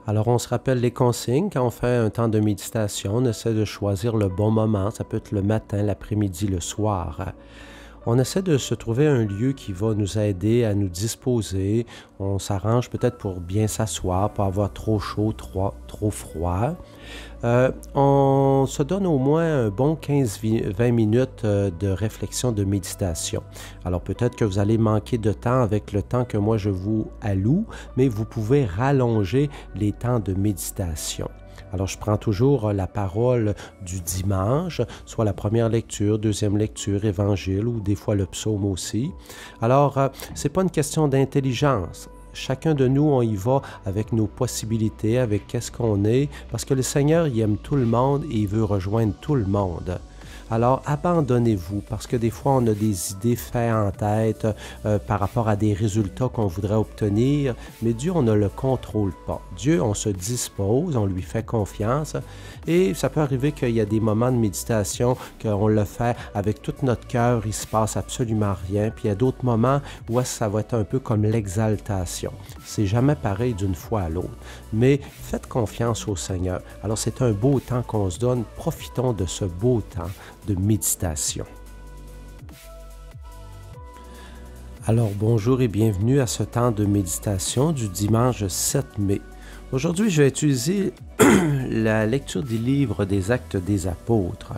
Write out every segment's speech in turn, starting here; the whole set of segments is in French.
Alors, on se rappelle les consignes. Quand on fait un temps de méditation, on essaie de choisir le bon moment. Ça peut être le matin, l'après-midi, le soir. On essaie de se trouver un lieu qui va nous aider à nous disposer. On s'arrange peut-être pour bien s'asseoir, pas avoir trop chaud, trop froid. On se donne au moins un bon 15-20 minutes de réflexion, de méditation. Alors peut-être que vous allez manquer de temps avec le temps que moi je vous alloue, mais vous pouvez rallonger les temps de méditation. Alors, je prends toujours la parole du dimanche, soit la première lecture, deuxième lecture, évangile ou des fois le psaume aussi. Alors, c'est pas une question d'intelligence. Chacun de nous, on y va avec nos possibilités, avec qu'est-ce qu'on est, parce que le Seigneur, il aime tout le monde et il veut rejoindre tout le monde. Alors, abandonnez-vous, parce que des fois, on a des idées faites en tête par rapport à des résultats qu'on voudrait obtenir, mais Dieu, on ne le contrôle pas. Dieu, on se dispose, on lui fait confiance, et ça peut arriver qu'il y a des moments de méditation qu'on le fait avec tout notre cœur, il ne se passe absolument rien, puis il y a d'autres moments où ça va être un peu comme l'exaltation. C'est jamais pareil d'une fois à l'autre, mais faites confiance au Seigneur. Alors, c'est un beau temps qu'on se donne, profitons de ce beau temps de méditation. Alors bonjour et bienvenue à ce temps de méditation du dimanche 7 mai. Aujourd'hui, je vais utiliser la lecture du livre des Actes des Apôtres.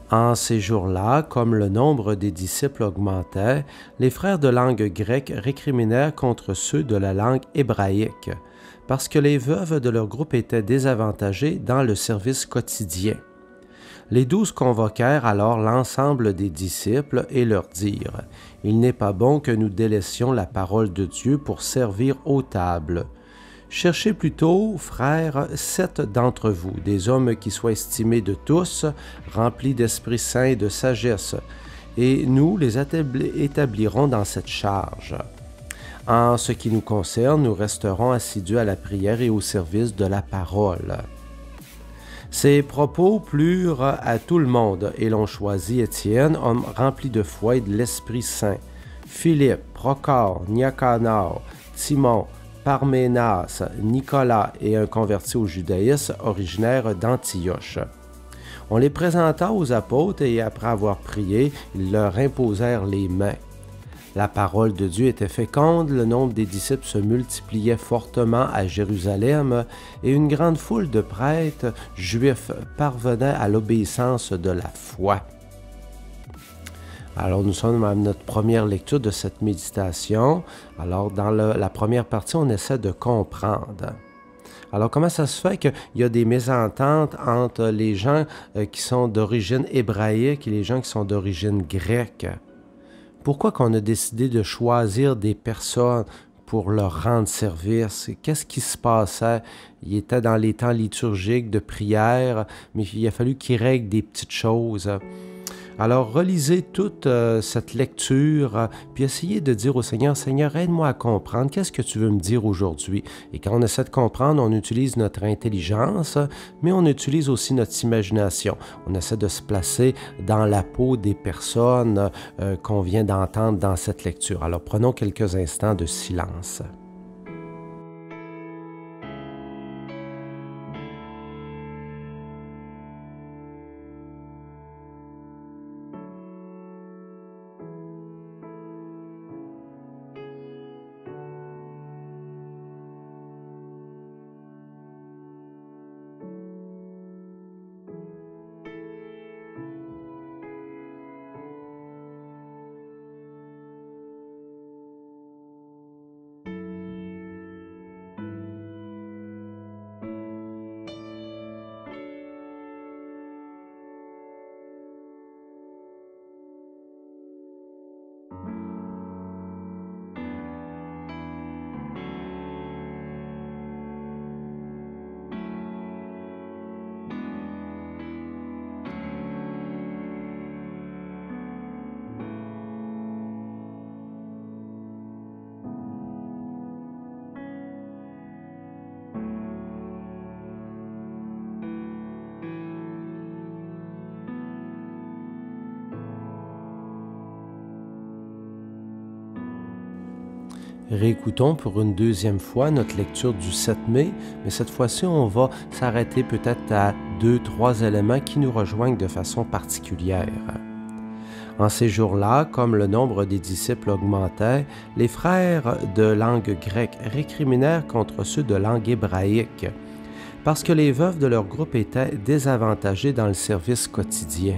En ces jours-là, comme le nombre des disciples augmentait, les frères de langue grecque récriminèrent contre ceux de la langue hébraïque, parce que les veuves de leur groupe étaient désavantagées dans le service quotidien. Les 12 convoquèrent alors l'ensemble des disciples et leur dirent : « Il n'est pas bon que nous délaissions la parole de Dieu pour servir aux tables. Cherchez plutôt, frères, 7 d'entre vous, des hommes qui soient estimés de tous, remplis d'Esprit Saint et de sagesse, et nous les établirons dans cette charge. En ce qui nous concerne, nous resterons assidus à la prière et au service de la parole. » Ces propos plurent à tout le monde, et l'on choisit Étienne, homme rempli de foi et de l'Esprit Saint, Philippe, Procor, Nicanor, Timon, Parménas, Nicolas et un converti au judaïsme originaire d'Antioche. On les présenta aux apôtres et après avoir prié, ils leur imposèrent les mains. La parole de Dieu était féconde, le nombre des disciples se multipliait fortement à Jérusalem et une grande foule de prêtres juifs parvenait à l'obéissance de la foi. Alors nous sommes à notre première lecture de cette méditation. Alors dans la première partie, on essaie de comprendre. Alors, comment ça se fait qu'il y a des mésententes entre les gens qui sont d'origine hébraïque et les gens qui sont d'origine grecque? Pourquoi qu'on a décidé de choisir des personnes pour leur rendre service? Qu'est-ce qui se passait? Il était dans les temps liturgiques de prière, mais il a fallu qu'il règle des petites choses. Alors, relisez toute cette lecture, puis essayez de dire au Seigneur, « Seigneur, aide-moi à comprendre, qu'est-ce que tu veux me dire aujourd'hui? » Et quand on essaie de comprendre, on utilise notre intelligence, mais on utilise aussi notre imagination. On essaie de se placer dans la peau des personnes qu'on vient d'entendre dans cette lecture. Alors, prenons quelques instants de silence. Réécoutons pour une deuxième fois notre lecture du 7 mai, mais cette fois-ci, on va s'arrêter peut-être à 2, 3 éléments qui nous rejoignent de façon particulière. En ces jours-là, comme le nombre des disciples augmentait, les frères de langue grecque récriminèrent contre ceux de langue hébraïque, parce que les veuves de leur groupe étaient désavantagées dans le service quotidien.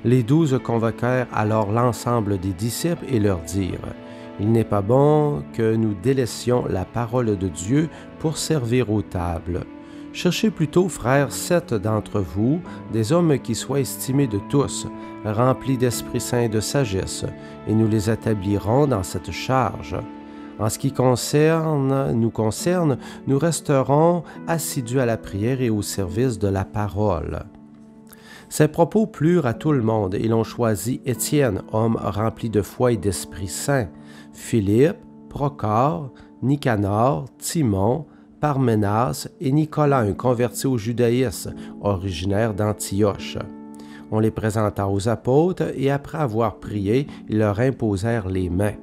Les 12 convoquèrent alors l'ensemble des disciples et leur dirent: « Il n'est pas bon que nous délaissions la parole de Dieu pour servir aux tables. Cherchez plutôt, frères, 7 d'entre vous, des hommes qui soient estimés de tous, remplis d'Esprit Saint et de sagesse, et nous les établirons dans cette charge. En ce qui concerne, nous resterons assidus à la prière et au service de la parole. » Ces propos plurent à tout le monde, et l'on choisit Étienne, homme rempli de foi et d'Esprit Saint, Philippe, Procore, Nicanor, Timon, Parménas et Nicolas, un converti au judaïsme, originaire d'Antioche. On les présenta aux apôtres, et après avoir prié, ils leur imposèrent les mains.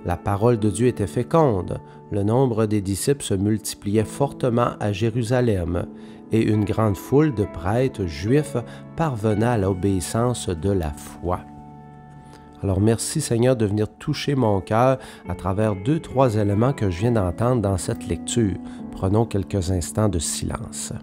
La parole de Dieu était féconde, le nombre des disciples se multipliait fortement à Jérusalem, et une grande foule de prêtres juifs parvenait à l'obéissance de la foi. Alors merci Seigneur de venir toucher mon cœur à travers 2, 3 éléments que je viens d'entendre dans cette lecture. Prenons quelques instants de silence.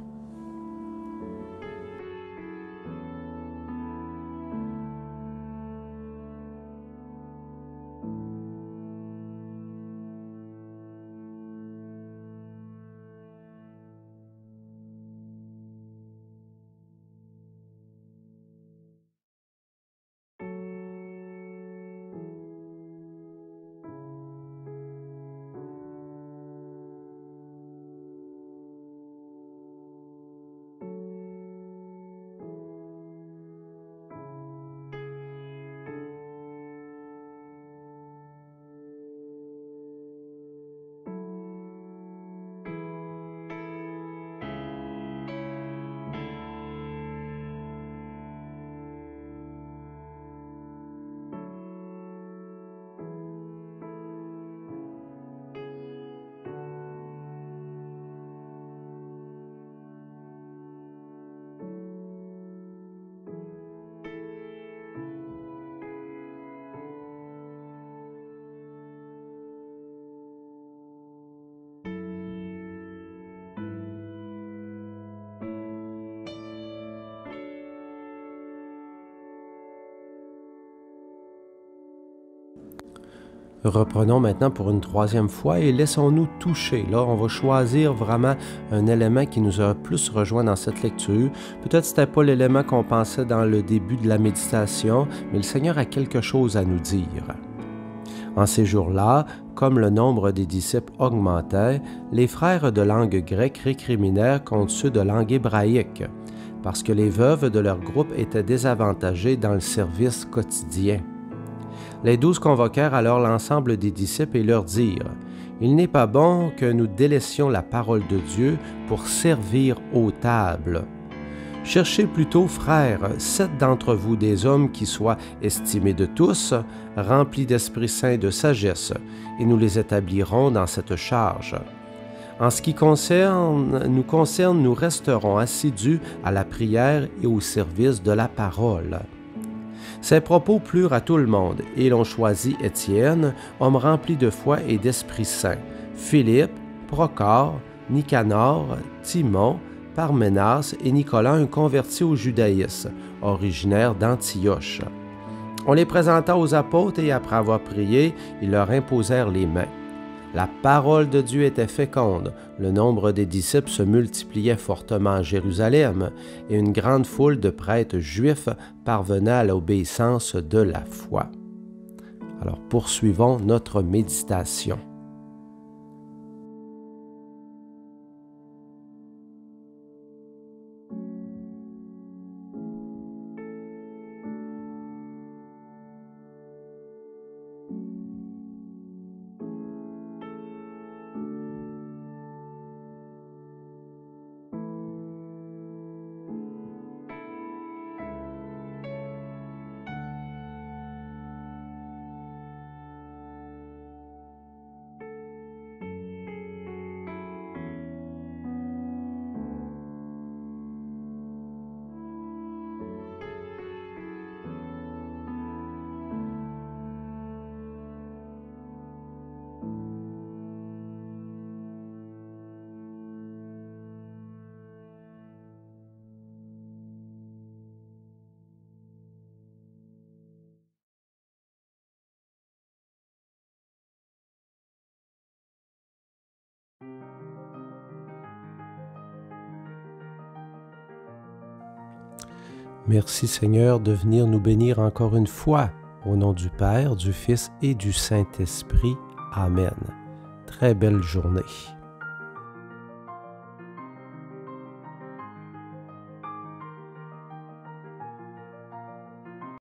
Reprenons maintenant pour une 3e fois et laissons-nous toucher. Là, on va choisir vraiment un élément qui nous a plus rejoint dans cette lecture. Peut-être que ce n'était pas l'élément qu'on pensait dans le début de la méditation, mais le Seigneur a quelque chose à nous dire. En ces jours-là, comme le nombre des disciples augmentait, les frères de langue grecque récriminèrent contre ceux de langue hébraïque, parce que les veuves de leur groupe étaient désavantagées dans le service quotidien. Les 12 convoquèrent alors l'ensemble des disciples et leur dirent: « Il n'est pas bon que nous délaissions la parole de Dieu pour servir aux tables. Cherchez plutôt, frères, 7 d'entre vous, des hommes qui soient estimés de tous, remplis d'Esprit Saint et de sagesse, et nous les établirons dans cette charge. En ce qui concerne, nous resterons assidus à la prière et au service de la parole. » Ces propos plurent à tout le monde, et l'on choisit Étienne, homme rempli de foi et d'Esprit Saint, Philippe, Procore, Nicanor, Timon, Parménas et Nicolas, un converti au judaïsme, originaire d'Antioche. On les présenta aux apôtres, et après avoir prié, ils leur imposèrent les mains. La parole de Dieu était féconde, le nombre des disciples se multipliait fortement à Jérusalem, et une grande foule de prêtres juifs parvenait à l'obéissance de la foi. Alors poursuivons notre méditation. Merci Seigneur de venir nous bénir encore une fois. Au nom du Père, du Fils et du Saint-Esprit. Amen. Très belle journée.